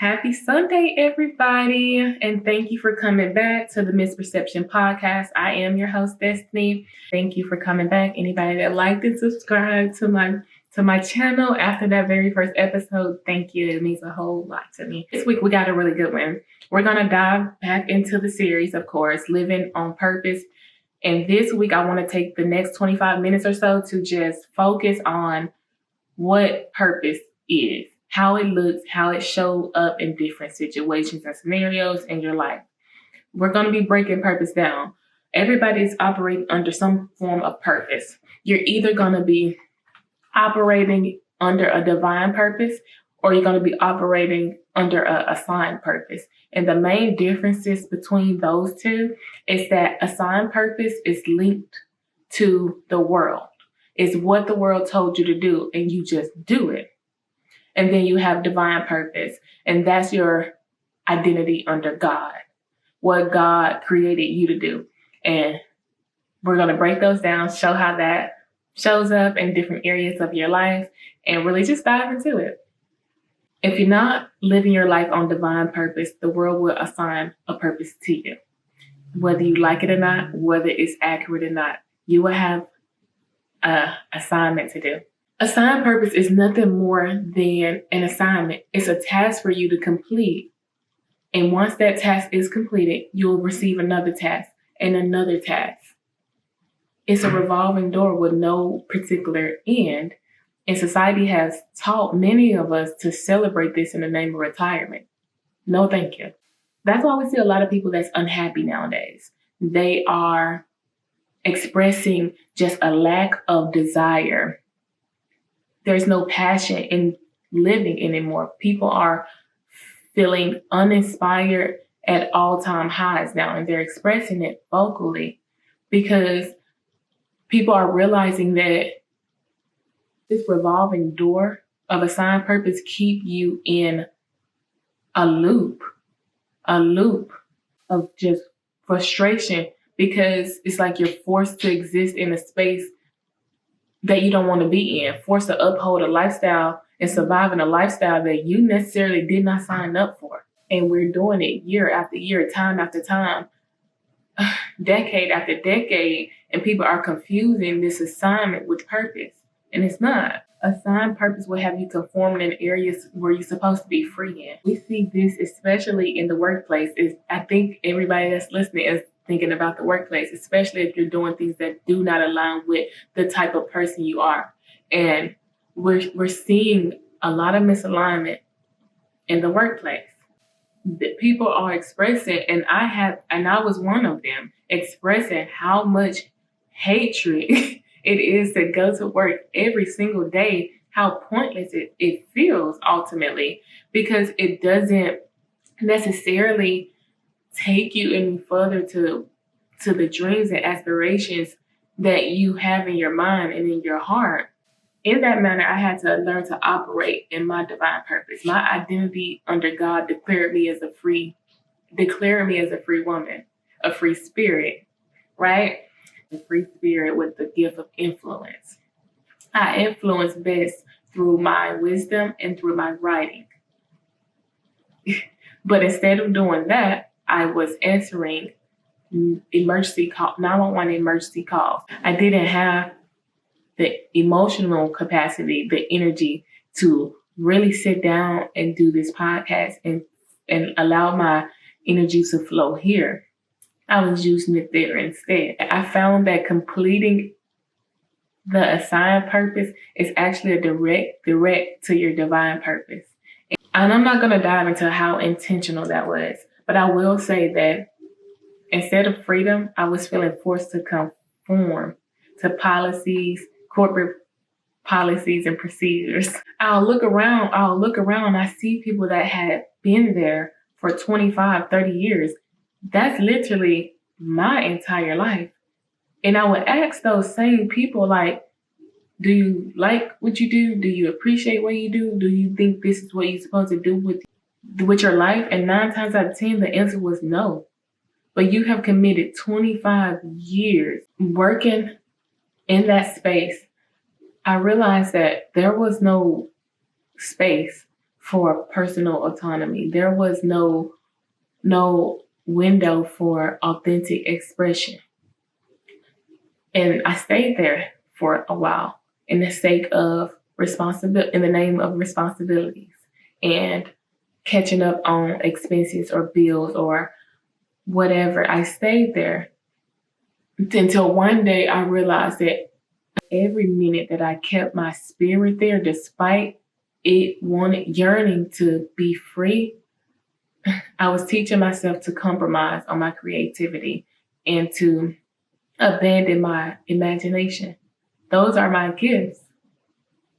Happy Sunday, everybody, and thank you for coming back to the Misperception Podcast. I am your host, Destiny. Thank you for coming back. Anybody that liked and subscribed to my channel after that very first episode, thank you. It means a whole lot to me. This week we got a really good one. We're gonna dive back into the series, of course, Living on Purpose. And this week I want to take the next 25 minutes or so to just focus on what purpose is, how it looks, how it shows up in different situations and scenarios in your life. We're going to be breaking purpose down. Everybody's operating under some form of purpose. You're either going to be operating under a divine purpose or you're going to be operating under an assigned purpose. And the main differences between those two is that assigned purpose is linked to the world. It's what the world told you to do, and you just do it. And then you have divine purpose, and that's your identity under God, what God created you to do. And we're going to break those down, show how that shows up in different areas of your life, and really just dive into it. If you're not living your life on divine purpose, the world will assign a purpose to you. Whether you like it or not, whether it's accurate or not, you will have an assignment to do. Assigned purpose is nothing more than an assignment. It's a task for you to complete. And once that task is completed, you'll receive another task and another task. It's a revolving door with no particular end. And society has taught many of us to celebrate this in the name of retirement. No, thank you. That's why we see a lot of people that's unhappy nowadays. They are expressing just a lack of desire. There's no passion in living anymore. People are feeling uninspired at all-time highs now, and they're expressing it vocally because people are realizing that this revolving door of assigned purpose keep you in a loop of just frustration, because it's like you're forced to exist in a space that you don't want to be in, forced to uphold a lifestyle and survive in a lifestyle that you necessarily did not sign up for. And we're doing it year after year, time after time, decade after decade, and people are confusing this assignment with purpose. And it's not. Assigned purpose will have you conforming in areas where you're supposed to be free in. We see this especially in the workplace. I think everybody that's listening is thinking about the workplace, especially if you're doing things that do not align with the type of person you are. And we're seeing a lot of misalignment in the workplace. That people are expressing, and I was one of them, expressing how much hatred it is to go to work every single day, how pointless it feels ultimately, because it doesn't necessarily take you any further to the dreams and aspirations that you have in your mind and in your heart. In that manner, I had to learn to operate in my divine purpose. My identity under God declared me as a free woman, a free spirit, right? A free spirit with the gift of influence. I influence best through my wisdom and through my writing. But instead of doing that, I was answering emergency call, 911 emergency calls. I didn't have the emotional capacity, the energy to really sit down and do this podcast and allow my energy to flow here. I was using it there instead. I found that completing the assigned purpose is actually a direct to your divine purpose. And I'm not going to dive into how intentional that was, but I will say that instead of freedom, I was feeling forced to conform to policies, corporate policies and procedures. I'll look around, I see people that had been there for 25, 30 years. That's literally my entire life. And I would ask those same people, like, do you like what you do? Do you appreciate what you do? Do you think this is what you're supposed to do with your life? And 9 times out of 10, the answer was no. But you have committed 25 years working in that space. I realized that there was no space for personal autonomy. There was no window for authentic expression. And I stayed there for a while in the sake of in the name of responsibilities and catching up on expenses or bills or whatever. I stayed there until one day I realized that every minute that I kept my spirit there, despite it yearning to be free, I was teaching myself to compromise on my creativity and to abandon my imagination. Those are my gifts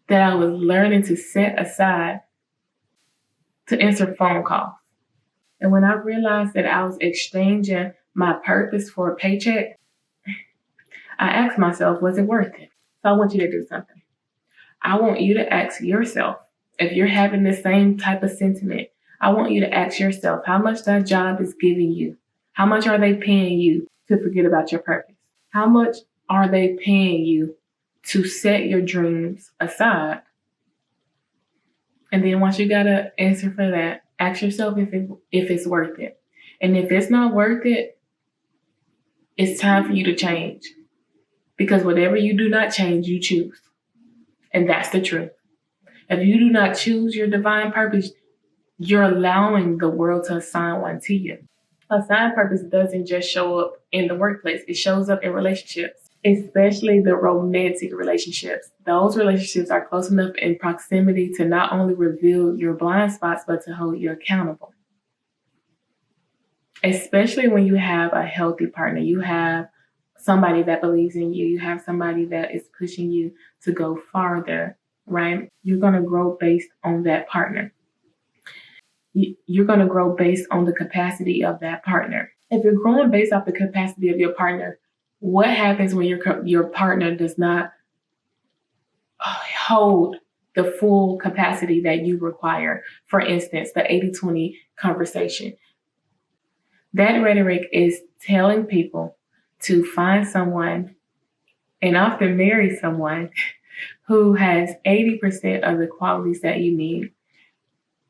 that I was learning to set aside to answer phone calls. And when I realized that I was exchanging my purpose for a paycheck, I asked myself, was it worth it? So I want you to do something. I want you to ask yourself, if you're having the same type of sentiment, I want you to ask yourself how much that job is giving you. How much are they paying you to forget about your purpose? How much are they paying you to set your dreams aside? And then once you got an answer for that, ask yourself if it's worth it. And if it's not worth it, it's time for you to change. Because whatever you do not change, you choose. And that's the truth. If you do not choose your divine purpose, you're allowing the world to assign one to you. Assigned purpose doesn't just show up in the workplace. It shows up in relationships, especially the romantic relationships. Those relationships are close enough in proximity to not only reveal your blind spots, but to hold you accountable. Especially when you have a healthy partner, you have somebody that believes in you, you have somebody that is pushing you to go farther, right? You're going to grow based on that partner. You're going to grow based on the capacity of that partner. If you're growing based off the capacity of your partner, what happens when your partner does not hold the full capacity that you require? For instance, the 80-20 conversation. That rhetoric is telling people to find someone and often marry someone who has 80% of the qualities that you need.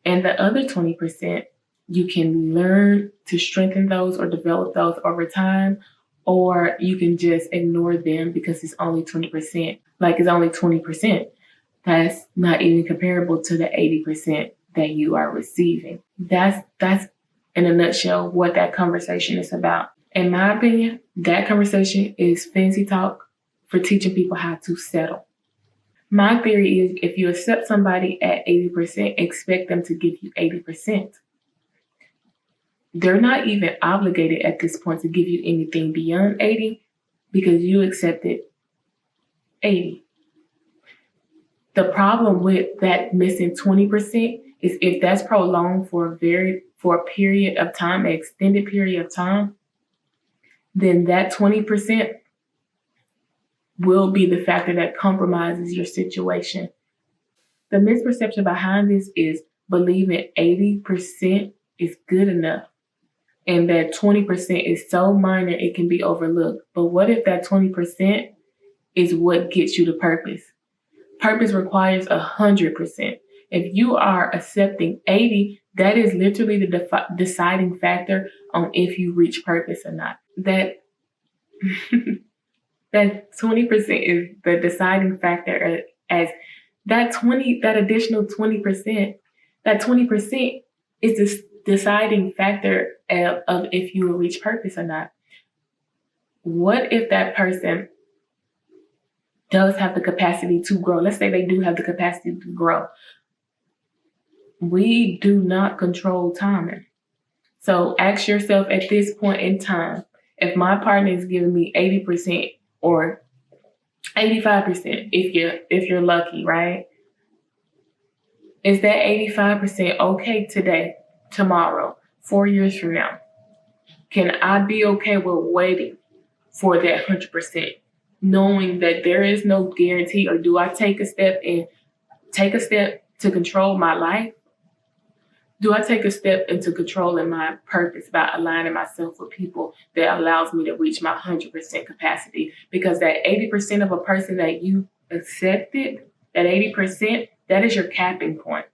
And the other 20%, you can learn to strengthen those or develop those over time, or you can just ignore them because it's only 20%. Like it's only 20%. That's not even comparable to the 80% that you are receiving. That's in a nutshell what that conversation is about. In my opinion, that conversation is fancy talk for teaching people how to settle. My theory is if you accept somebody at 80%, expect them to give you 80%. They're not even obligated at this point to give you anything beyond 80 because you accepted 80. The problem with that missing 20% is if that's prolonged for a period of time, an extended period of time, then that 20% will be the factor that compromises your situation. The misperception behind this is believing 80% is good enough and that 20% is so minor it can be overlooked. But what if that 20% is what gets you to purpose? Purpose requires 100%. If you are accepting 80, that is literally the deciding factor on if you reach purpose or not. That 20% is the deciding factor as that additional 20%, that 20% is the deciding factor of if you will reach purpose or not. What if that person does have the capacity to grow? Let's say they do have the capacity to grow. We do not control timing. So ask yourself at this point in time, if my partner is giving me 80% or 85%, if you're lucky, right? Is that 85% okay today, tomorrow, 4 years from now? Can I be okay with waiting for that 100%, knowing that there is no guarantee? Or do I take a step to control my life? Do I take a step into controlling my purpose by aligning myself with people that allows me to reach my 100% capacity? Because that 80% of a person that you accepted, that 80%, that is your capping point.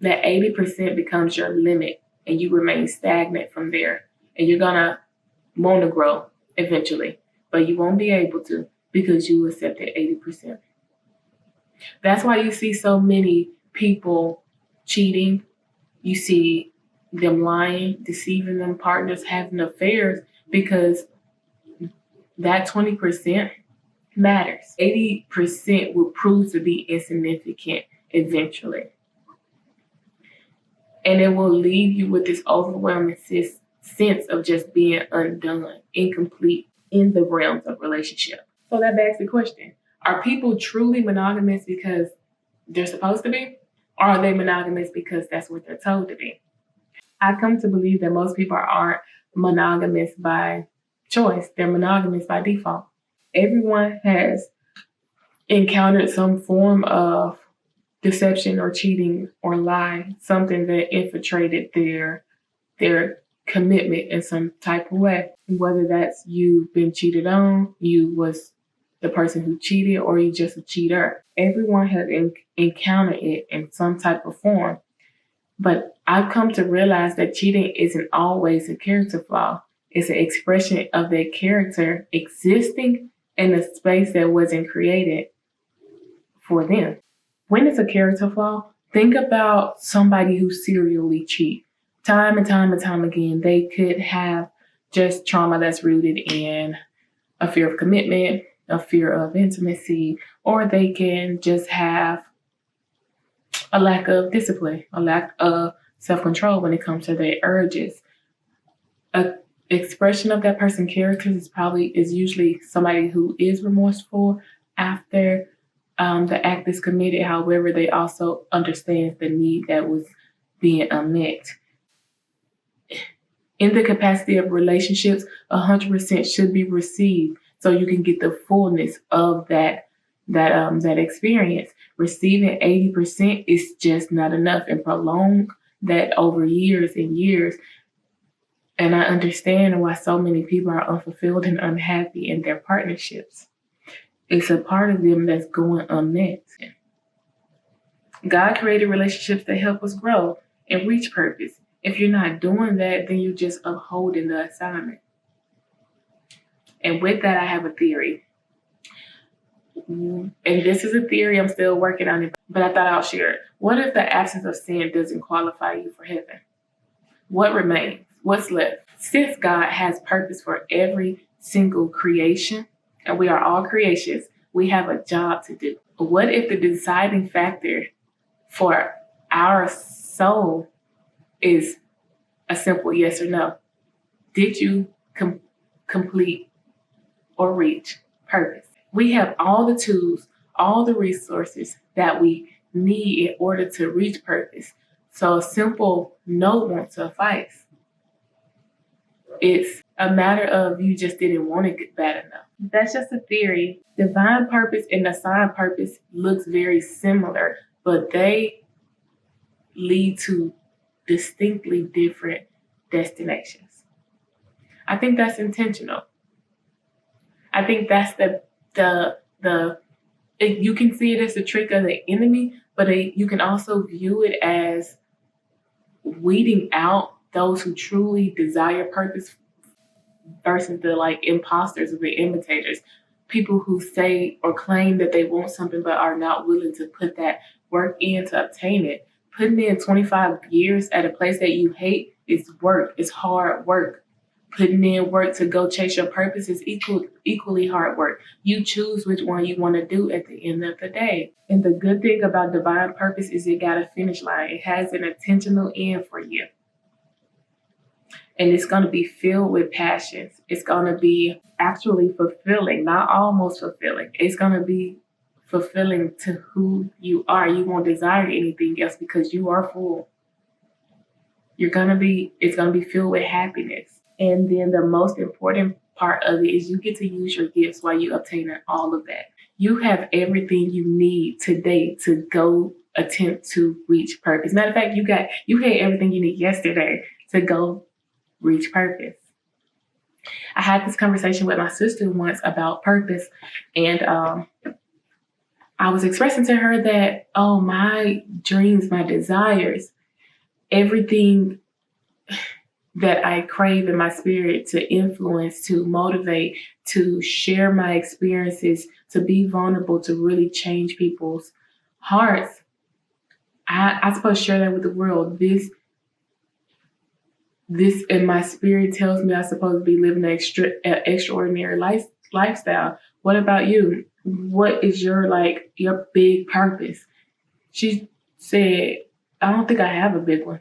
that 80% becomes your limit and you remain stagnant from there. And you're going to want to grow eventually, but you won't be able to because you accepted 80%. That's why you see so many people cheating. You see them lying, deceiving them partners, having affairs, because that 20% matters. 80% will prove to be insignificant eventually. And it will leave you with this overwhelming sense of just being undone, incomplete in the realms of relationship. So that begs the question, are people truly monogamous because they're supposed to be? Or are they monogamous because that's what they're told to be? I come to believe that most people aren't monogamous by choice. They're monogamous by default. Everyone has encountered some form of deception or cheating or lie, something that infiltrated their commitment in some type of way. Whether that's you've been cheated on, you was the person who cheated, or you just a cheater. Everyone has encountered it in some type of form. But I've come to realize that cheating isn't always a character flaw. It's an expression of their character existing in a space that wasn't created for them. When it's a character flaw, think about somebody who serially cheats. Time and time and time again, they could have just trauma that's rooted in a fear of commitment, a fear of intimacy, or they can just have a lack of discipline, a lack of self-control when it comes to their urges. An expression of that person's character is usually somebody who is remorseful after the act is committed. However, they also understand the need that was being unmet. In the capacity of relationships, 100% should be received so you can get the fullness of that experience. Receiving 80% is just not enough, and prolong that over years and years. And I understand why so many people are unfulfilled and unhappy in their partnerships. It's a part of them that's going unmet. God created relationships that help us grow and reach purpose. If you're not doing that, then you're just upholding the assignment. And with that, I have a theory. And this is a theory, I'm still working on it, but I thought I'll share it. What if the absence of sin doesn't qualify you for heaven? What remains? What's left? Since God has purpose for every single creation, and we are all creations, we have a job to do. What if the deciding factor for our soul is a simple yes or no? Did you complete or reach purpose? We have all the tools, all the resources that we need in order to reach purpose. So a simple no won't suffice. It's a matter of you just didn't want to get bad enough. That's just a theory. Divine purpose and assigned purpose looks very similar, but they lead to distinctly different destinations. I think that's intentional. I think that's you can see it as a trick of the enemy, but you can also view it as weeding out those who truly desire purpose versus the imposters or the imitators. People who say or claim that they want something but are not willing to put that work in to obtain it. Putting in 25 years at a place that you hate is work. It's hard work. Putting in work to go chase your purpose is equally hard work. You choose which one you want to do at the end of the day. And the good thing about divine purpose is it got a finish line. It has an intentional end for you. And it's going to be filled with passions. It's going to be actually fulfilling, not almost fulfilling. It's going to be fulfilling to who you are. You won't desire anything else because you are full. It's going to be filled with happiness. And then the most important part of it is you get to use your gifts while you obtain all of that. You have everything you need today to go attempt to reach purpose. Matter of fact, you had everything you need yesterday to go reach purpose. I had this conversation with my sister once about purpose, and I was expressing to her that, oh, my dreams, my desires, everything that I crave in my spirit to influence, to motivate, to share my experiences, to be vulnerable, to really change people's hearts. I supposed to share that with the world. This in my spirit tells me I'm supposed to be living an extraordinary lifestyle. What about you? What is your big purpose? She said, I don't think I have a big one.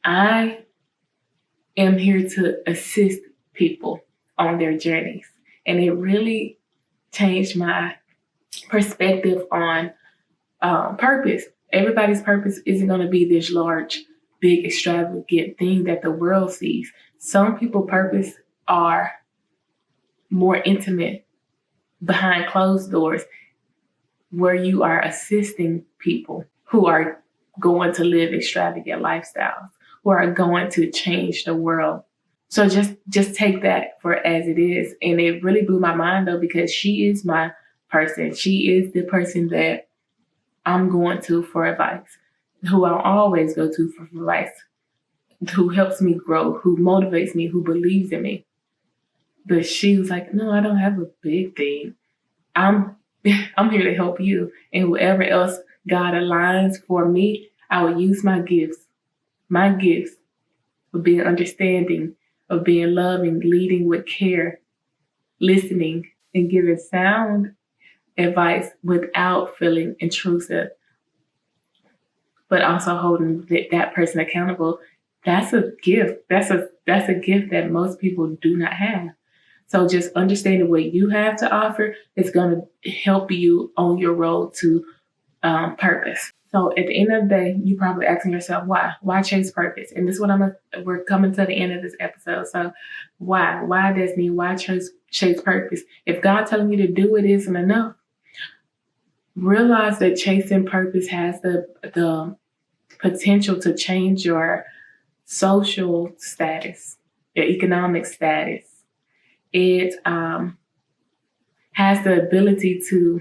I am here to assist people on their journeys. And it really changed my perspective on purpose. Everybody's purpose isn't going to be this large, big, extravagant thing that the world sees. Some people's purpose are more intimate, behind closed doors, where you are assisting people who are going to live extravagant lifestyles, who are going to change the world. So just take that for as it is. And it really blew my mind though, because she is my person. She is the person that I'm going to for advice, who I'll always go to for advice, who helps me grow, who motivates me, who believes in me. But she was like, no, I don't have a big thing. I'm here to help you. And whoever else God aligns for me, I will use my gifts of being understanding, of being loving, leading with care, listening, and giving sound advice without feeling intrusive, but also holding that person accountable. That's a gift. That's a gift that most people do not have. So just understanding what you have to offer is going to help you on your road to purpose. So at the end of the day, you're probably asking yourself, why? Why chase purpose? And this is what we're coming to the end of this episode. So why? Why, Destiny? Why chase purpose? If God's telling you to do it isn't enough, realize that chasing purpose has the potential to change your social status, your economic status. It has the ability to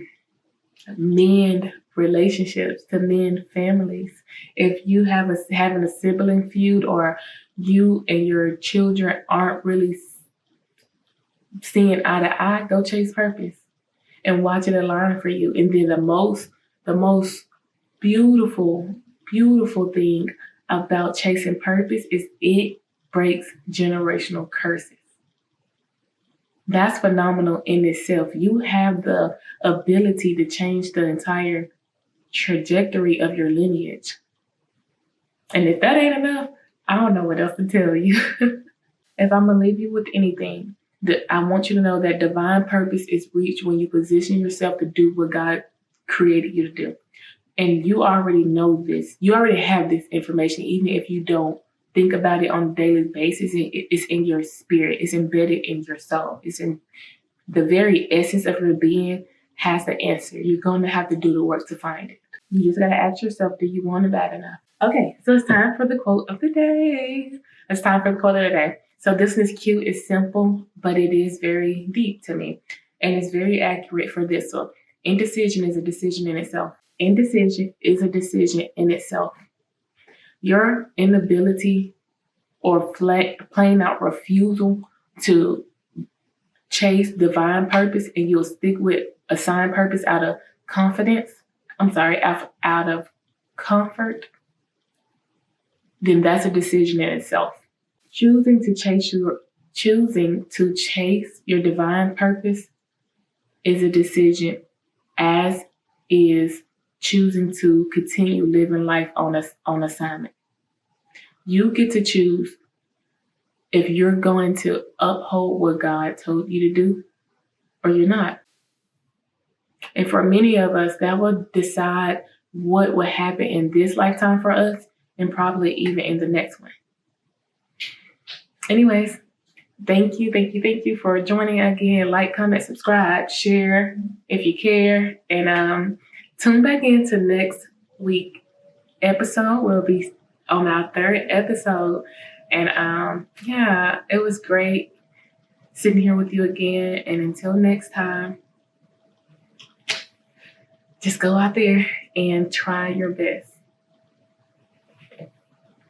mend relationships, to mend families. If you having a sibling feud, or you and your children aren't really seeing eye to eye, go chase purpose and watch it align for you. And then the most beautiful, beautiful thing about chasing purpose is it breaks generational curses. That's phenomenal in itself. You have the ability to change the entire trajectory of your lineage. And if that ain't enough, I don't know what else to tell you. If I'm going to leave you with anything, I want you to know that divine purpose is reached when you position yourself to do what God created you to do. And you already know this. You already have this information, even if you don't think about it on a daily basis. It's in your spirit. It's embedded in your soul. It's in the very essence of your being has the answer. You're going to have to do the work to find it. You just got to ask yourself, do you want it bad enough? Okay, so it's time for the quote of the day. It's time for the quote of the day. So this is cute. It's simple, but it is very deep to me. And it's very accurate for this. So indecision is a decision in itself. Indecision is a decision in itself. Your inability or plain out refusal to chase divine purpose, and you'll stick with assigned purpose out of out of comfort, then that's a decision in itself. Choosing to chase your divine purpose is a decision, as is choosing to continue living life on assignment. You get to choose if you're going to uphold what God told you to do or you're not. And for many of us, that will decide what will happen in this lifetime for us, and probably even in the next one. Anyways, thank you for joining again. Like, comment, subscribe, share if you care, and tune back into next week episode. We'll be on our third episode, and it was great sitting here with you again. And until next time, just go out there and try your best.